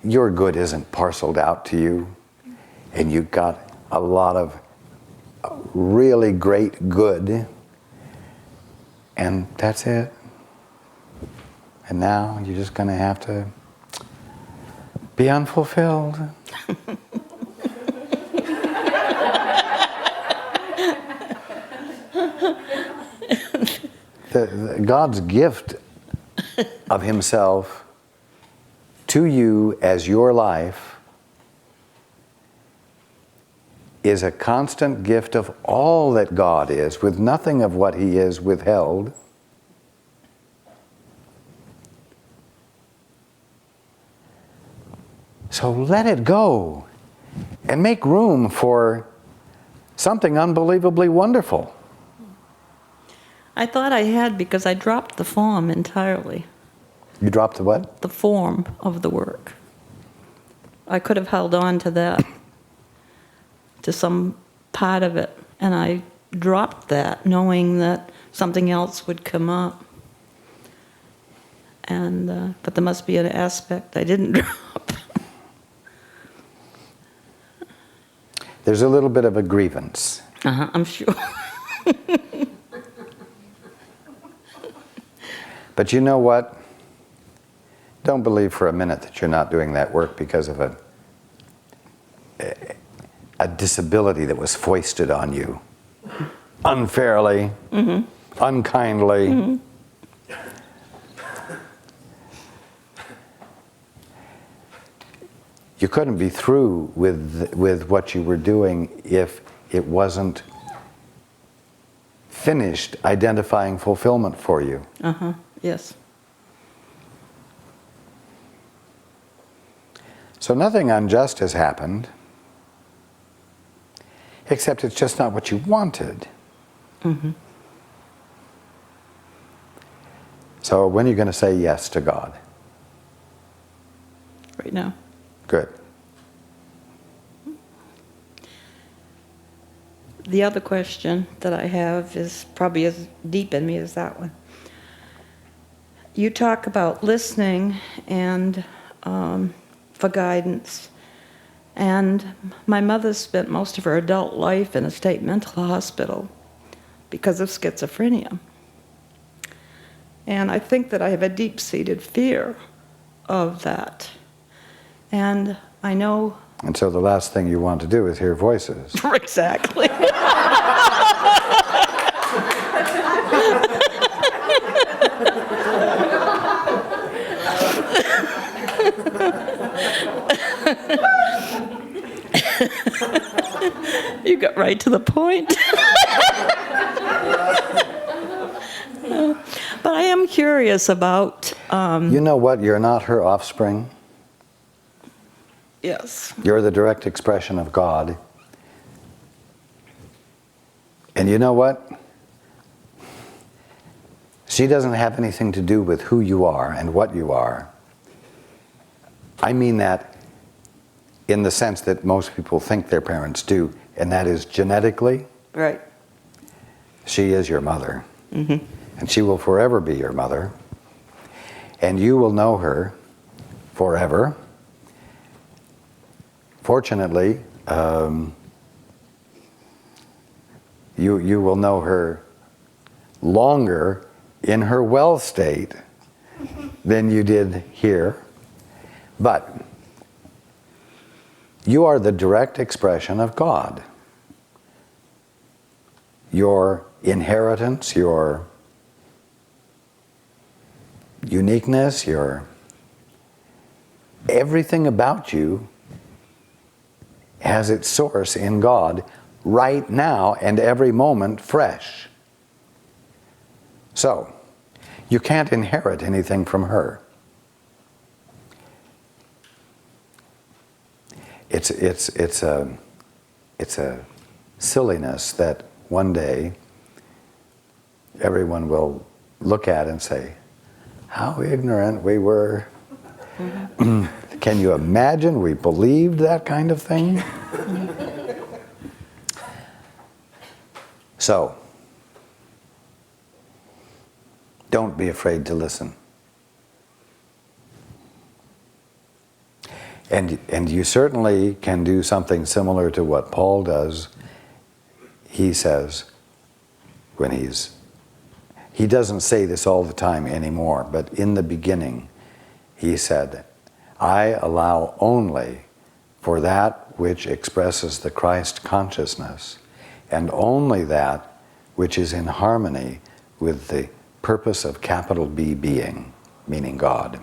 your good isn't parceled out to you, and you've got a lot of really great good, and that's it. And now you're just going to have to be unfulfilled. God's gift of Himself to you as your life is a constant gift of all that God is, with nothing of what He is withheld. So let it go and make room for something unbelievably wonderful. I thought I had, because I dropped the form entirely. You dropped the what? The form of the work. I could have held on to that, to some part of it, and I dropped that, knowing that something else would come up. And but there must be an aspect I didn't drop. There's a little bit of a grievance. I'm sure. But you know what? Don't believe for a minute that you're not doing that work because of a disability that was foisted on you unfairly, unkindly. You couldn't be through with what you were doing if it wasn't finished identifying fulfillment for you. Yes. So nothing unjust has happened, except it's just not what you wanted. So when are you going to say yes to God? Right now. Good. The other question that I have is probably as deep in me as that one. You talk about listening and for guidance. And my mother spent most of her adult life in a state mental hospital because of schizophrenia. And I think that I have a deep-seated fear of that. And I know... And so the last thing you want to do is hear voices. Exactly. You got right to the point. But I am curious about... You know what? You're not her offspring. Yes. You're the direct expression of God. And you know what? She doesn't have anything to do with who you are and what you are. I mean that in the sense that most people think their parents do, and that is genetically. Right. She is your mother. And she will forever be your mother. And you will know her forever. Fortunately, you will know her longer in her well state than you did here. But you are the direct expression of God. Your inheritance, your uniqueness, your everything about you has its source in God right now and every moment fresh. So, you can't inherit anything from her. It's a silliness that one day everyone will look at and say, how ignorant we were. Can you imagine we believed that kind of thing? So, don't be afraid to listen. And you certainly can do something similar to what Paul does. He says, when he doesn't say this all the time anymore, but in the beginning, he said, I allow only for that which expresses the Christ consciousness, and only that which is in harmony with the purpose of capital B being, meaning God.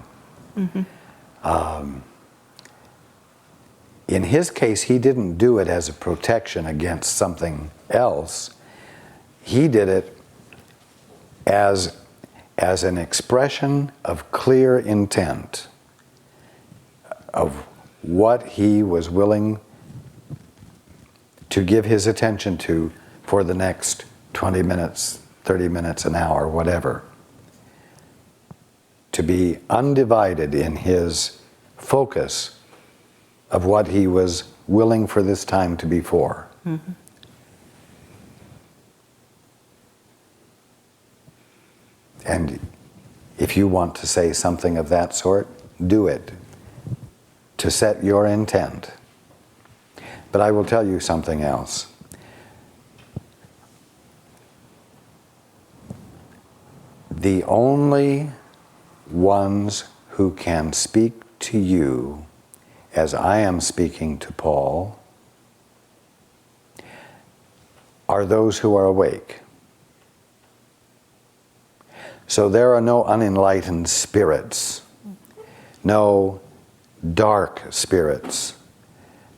In his case, he didn't do it as a protection against something else. He did it as an expression of clear intent of what he was willing to give his attention to for the next 20 minutes, 30 minutes, an hour, whatever. To be undivided in his focus of what he was willing for this time to be for. And if you want to say something of that sort, do it, to set your intent. But I will tell you something else. The only ones who can speak to you as I am speaking to Paul are those who are awake. So there are no unenlightened spirits, no dark spirits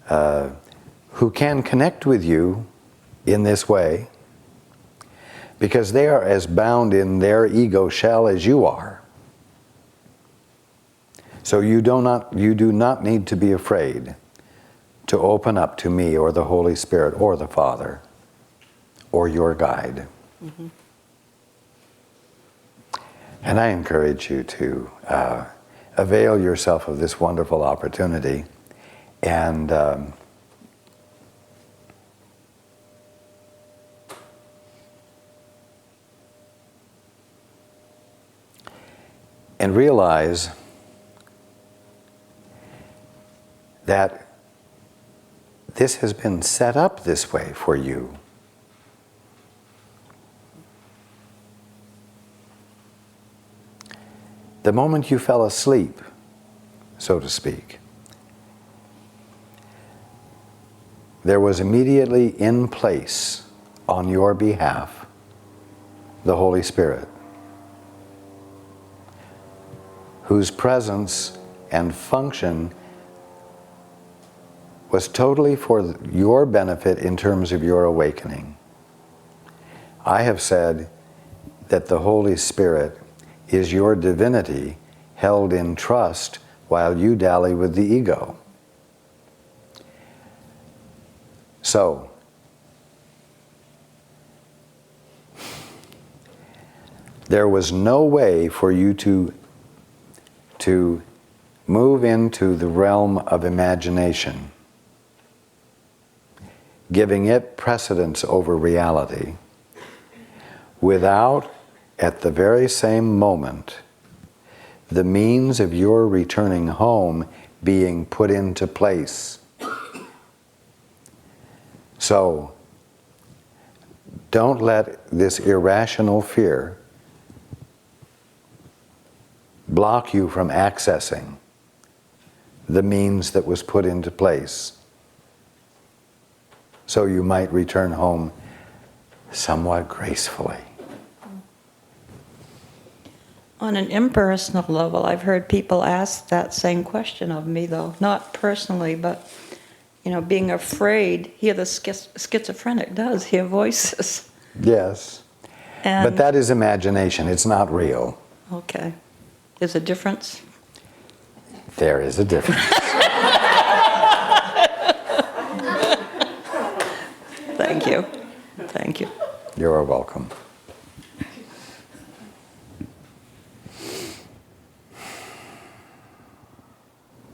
who can connect with you in this way, because they are as bound in their ego shell as you are. So you do not need to be afraid to open up to me or the Holy Spirit or the Father or your guide. And I encourage you to avail yourself of this wonderful opportunity and realize that this has been set up this way for you. The moment you fell asleep, so to speak, there was immediately in place on your behalf the Holy Spirit, whose presence and function was totally for your benefit in terms of your awakening. I have said that the Holy Spirit is your divinity held in trust while you dally with the ego. So, there was no way for you to move into the realm of imagination, giving it precedence over reality, without, at the very same moment, the means of your returning home being put into place. So, don't let this irrational fear block you from accessing the means that was put into place, so you might return home somewhat gracefully. On an impersonal level, I've heard people ask that same question of me, though, not personally, but, being afraid. Here the schizophrenic does hear voices. Yes, but that is imagination. It's not real. Okay. There's a difference? There is a difference. Thank you. Thank you. You're welcome.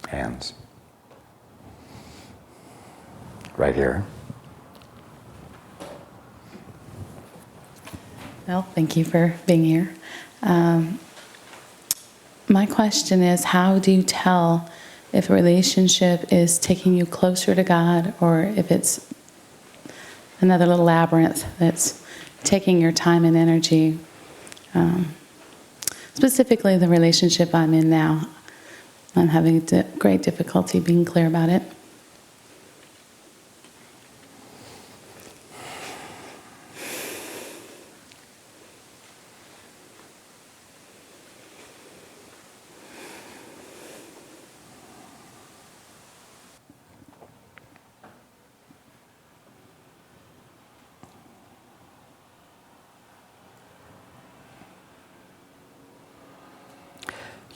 Hands. Right here. Well, thank you for being here. My question is, how do you tell if a relationship is taking you closer to God, or if it's another little labyrinth that's taking your time and energy. Specifically, the relationship I'm in now, I'm having great difficulty being clear about it.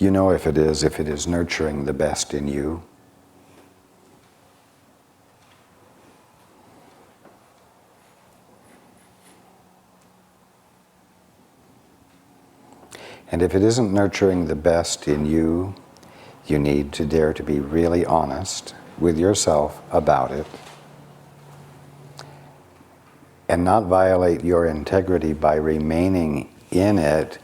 You know if it is nurturing the best in you. And if it isn't nurturing the best in you, you need to dare to be really honest with yourself about it and not violate your integrity by remaining in it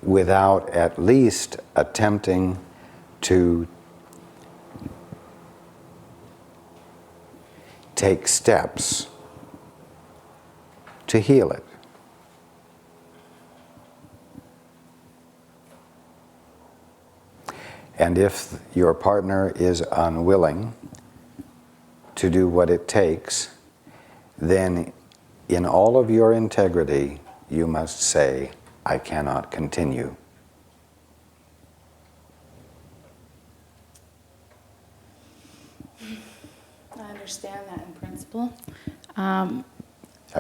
without at least attempting to take steps to heal it. And if your partner is unwilling to do what it takes, then in all of your integrity, you must say, I cannot continue. I understand that in principle. I'm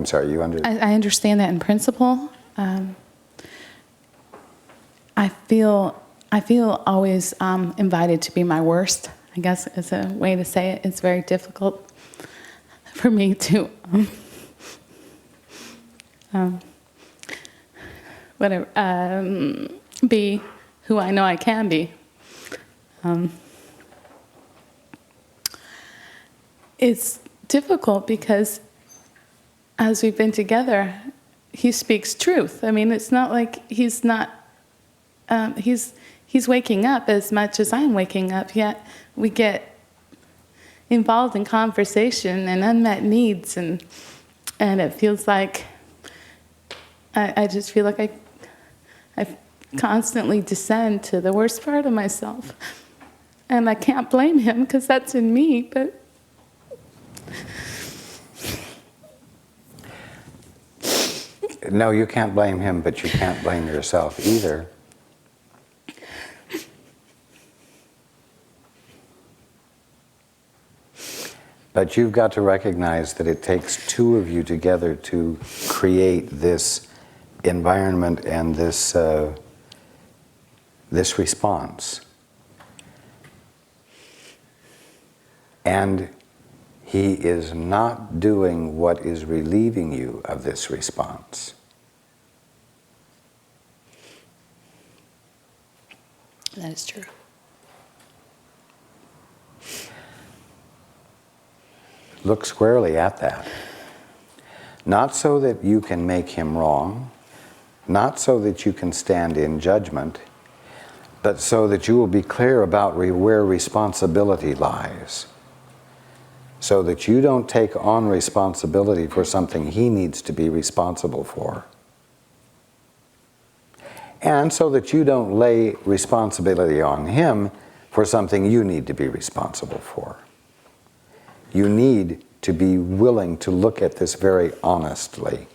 sorry, you understand? I understand that in principle. I feel always invited to be my worst. I guess is a way to say it. It's very difficult for me to be who I know I can be. It's difficult because as we've been together, he speaks truth. I mean, it's not like he's not, he's waking up as much as I'm waking up, yet we get involved in conversation and unmet needs, and it feels like, I just feel like I constantly descend to the worst part of myself. And I can't blame him because that's in me, but... No, you can't blame him, but you can't blame yourself either. But you've got to recognize that it takes two of you together to create this environment and this response. And he is not doing what is relieving you of this response. That is true. Look squarely at that. Not so that you can make him wrong, not so that you can stand in judgment, but so that you will be clear about where responsibility lies. So that you don't take on responsibility for something he needs to be responsible for. And so that you don't lay responsibility on him for something you need to be responsible for. You need to be willing to look at this very honestly.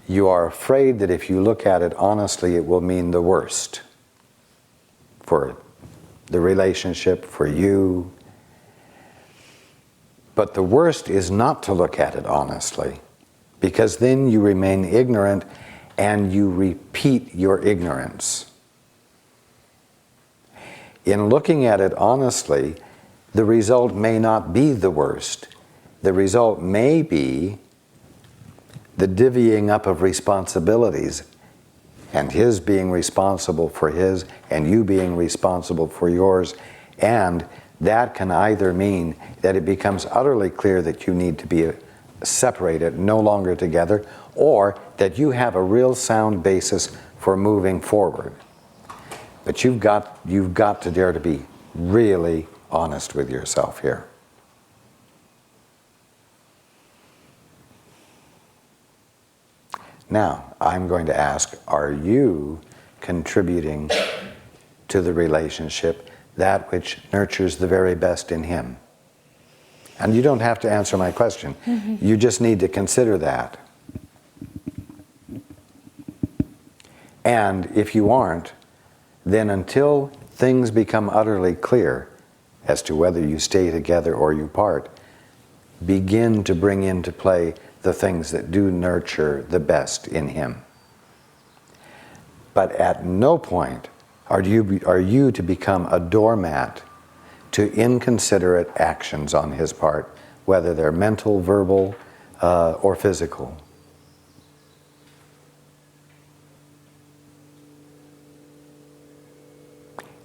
You are afraid that if you look at it honestly, it will mean the worst for the relationship, for you. But the worst is not to look at it honestly, because then you remain ignorant and you repeat your ignorance. In looking at it honestly, the result may not be the worst. The result may be the divvying up of responsibilities, and his being responsible for his, and you being responsible for yours, and that can either mean that it becomes utterly clear that you need to be separated, no longer together, or that you have a real sound basis for moving forward. But you've got to dare to be really honest with yourself here. Now, I'm going to ask, are you contributing to the relationship that which nurtures the very best in him? And you don't have to answer my question. Mm-hmm. You just need to consider that. And if you aren't, then until things become utterly clear as to whether you stay together or you part, begin to bring into play the things that do nurture the best in him. But at no point are you to become a doormat to inconsiderate actions on his part, whether they're mental, verbal, or physical.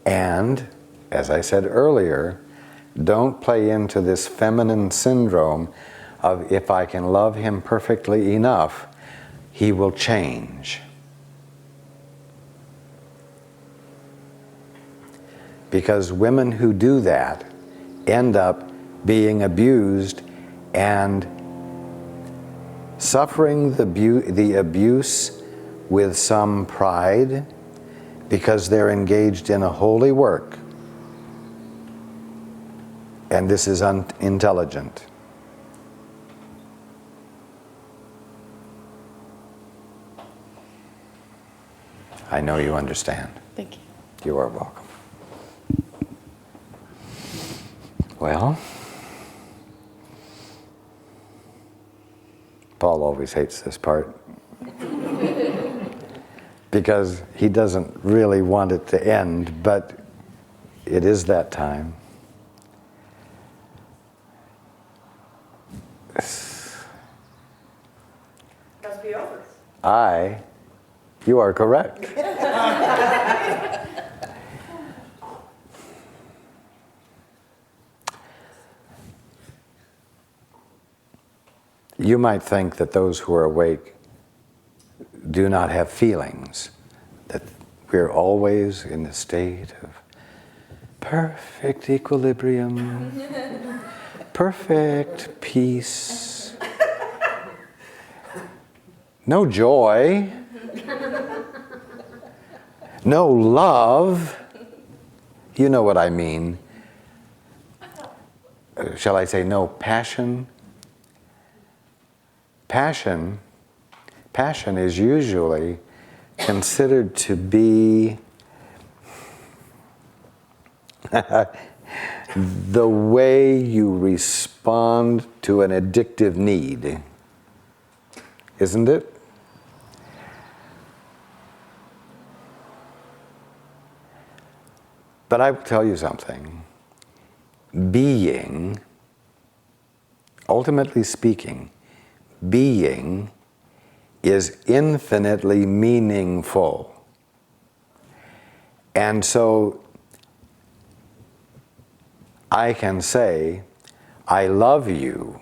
And, as I said earlier, don't play into this feminine syndrome of if I can love him perfectly enough, he will change. Because women who do that end up being abused and suffering the abuse with some pride because they're engaged in a holy work. And this is unintelligent. I know you understand. Thank you. You are welcome. Well, Paul always hates this part because he doesn't really want it to end, but it is that time. Must be over. You are correct. You might think that those who are awake do not have feelings, that we're always in a state of perfect equilibrium, perfect peace, no joy, no love. You know what I mean. Shall I say no passion? Passion is usually considered to be the way you respond to an addictive need, isn't it? But I will tell you something. Being, ultimately speaking, being is infinitely meaningful. And so I can say, I love you.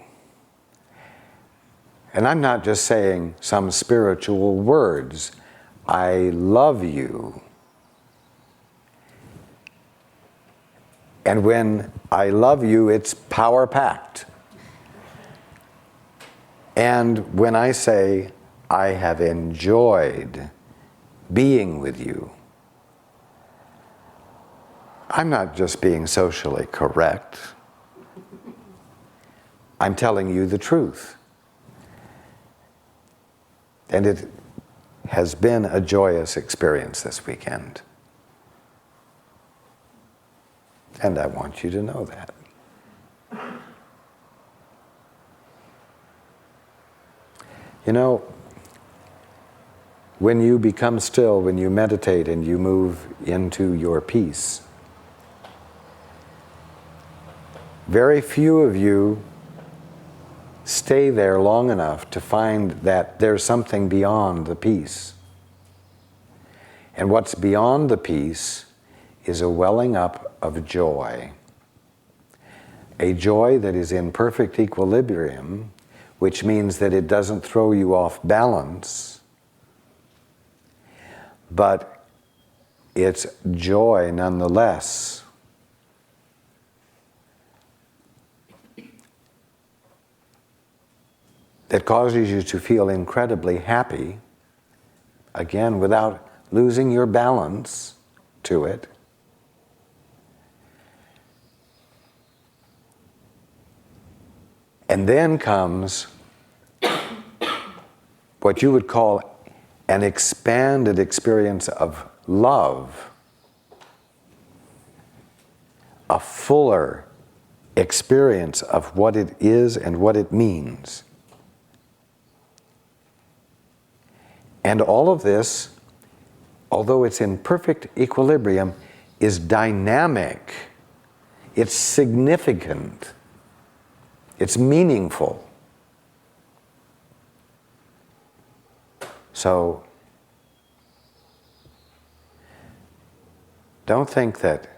And I'm not just saying some spiritual words. I love you. And when I love you, it's power-packed. And when I say, I have enjoyed being with you, I'm not just being socially correct. I'm telling you the truth. And it has been a joyous experience this weekend. And I want you to know that. You know, when you become still, when you meditate and you move into your peace, very few of you stay there long enough to find that there's something beyond the peace. And what's beyond the peace is a welling up of joy. A joy that is in perfect equilibrium, which means that it doesn't throw you off balance, but it's joy nonetheless. That causes you to feel incredibly happy, again, without losing your balance to it. And then comes what you would call an expanded experience of love, a fuller experience of what it is and what it means. And all of this, although it's in perfect equilibrium, is dynamic. It's significant. It's meaningful. So, don't think that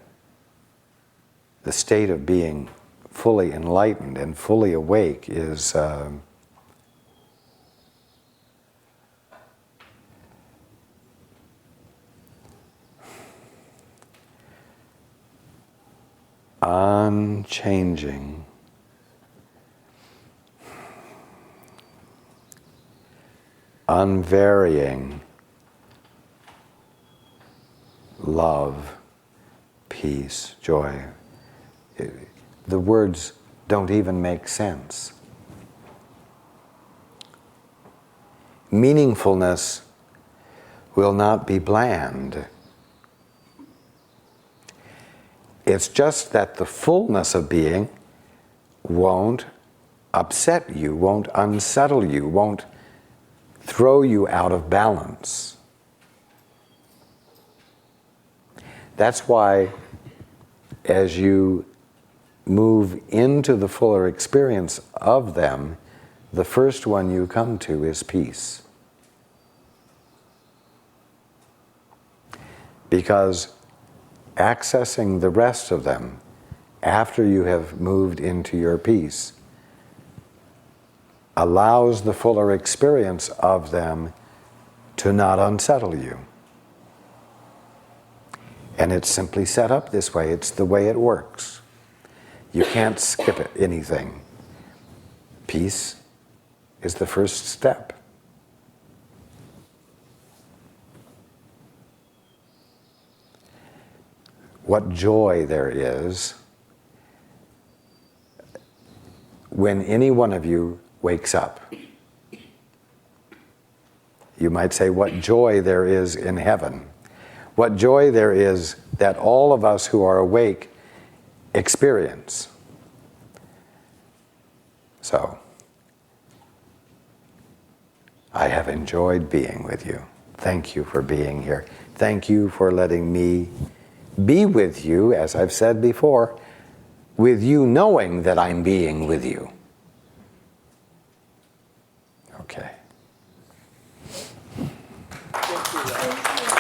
the state of being fully enlightened and fully awake is unchanging, unvarying love, peace, joy. The words don't even make sense. Meaningfulness will not be bland. It's just that the fullness of being won't upset you, won't unsettle you, won't throw you out of balance. That's why as you move into the fuller experience of them, the first one you come to is peace. Because accessing the rest of them after you have moved into your peace allows the fuller experience of them to not unsettle you. And it's simply set up this way. It's the way it works. You can't skip anything. Peace is the first step. What joy there is when any one of you wakes up. You might say what joy there is in heaven. What joy there is that all of us who are awake experience. So, I have enjoyed being with you. Thank you for being here. Thank you for letting me be with you, as I've said before, with you knowing that I'm being with you. Okay. Thank you.